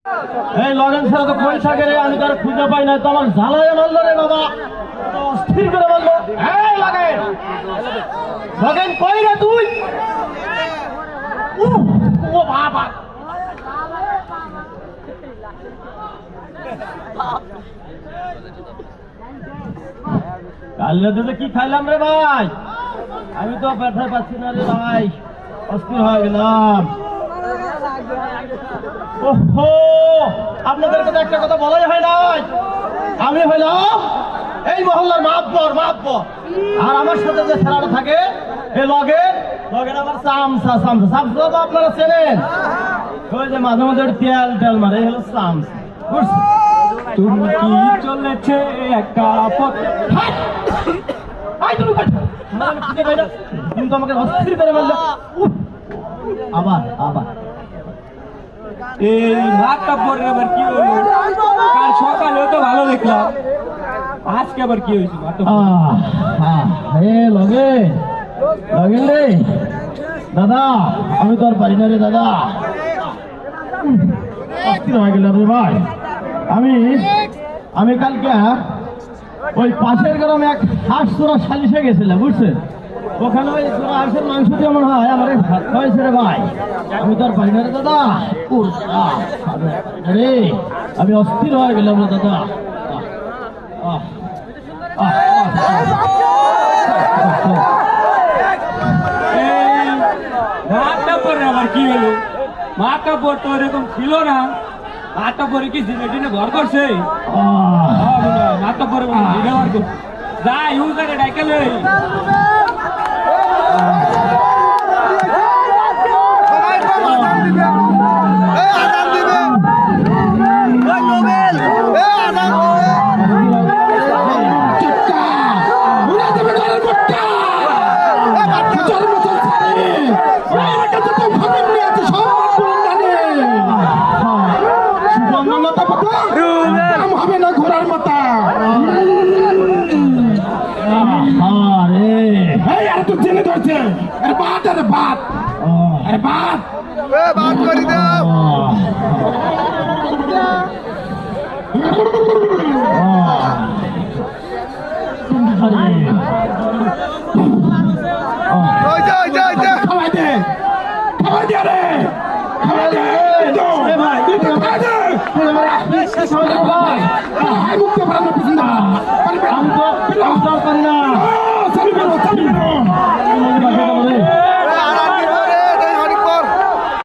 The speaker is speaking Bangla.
এই লগেন ছাড়া তো কই থাকে রে, আমি তার খুঁজে পাই না, তো আমার জ্বালায় মারলো রে বাবা, অস্থির করে মারলো। এই লগেন, লগেন কই রে তুই? ও বাবা, কাল রাতে কি খাইলাম রে ভাই, আমি তো ব্যথা পাচ্ছি না রে ভাই, অস্থির হয়ে গেলাম। ওহো, আপনাদেরকে তো একটা কথা বলাই হয় নাই, আমি হইলাম এই মহল্লার মাতবর, আর আমার সাথে যে ছেলেটা থাকে এই লগেন আমার চামচা তো আপনারা চেনেন, ওই যে মাঝে মাঝে তেল মারে, এই হলো চামচা। তুমি কি চলেছে একটা পথে, তুমি তো আমাকে অস্থির করে মারলে। আবার এই মাথা পরে আবার কি হলো? কাল সকালেও তো ভালো দেখলাম, আজকে আবার কি হয়েছে? লগেন রে দাদা, আমি তো আর পারি না রে দাদা, অস্থির হয়ে গেলাম রে ভাই। আমি কালকে ওই পাশের গ্রামে এক হাঁস চোরা সালিশে গেছিলাম, বুঝছেন? ওখানে ওই চোরা হাঁসের মাংস যেমন হয় আমার এই ভাত খাওয়াইছে রে ভাই, আমি তো আর পারি না রে দাদা, রে আমি অস্থির হয়ে গেলাম রে দাদা। মাথা পরে আবার কি হলো? মাথা পর তো এরকম ছিল না, মাথা পরে কি জিনে ভর করছে? মাথা পরে জিনে ভর করছে, যাই ইউজারে ডাইকেলে হবে না ঘোড়ার মাথা। তো জেনে ধরছে বাদ করে দাও। খাওয়াই দে রে, খাওয়াই দে ভাই, আমি তো পারি না।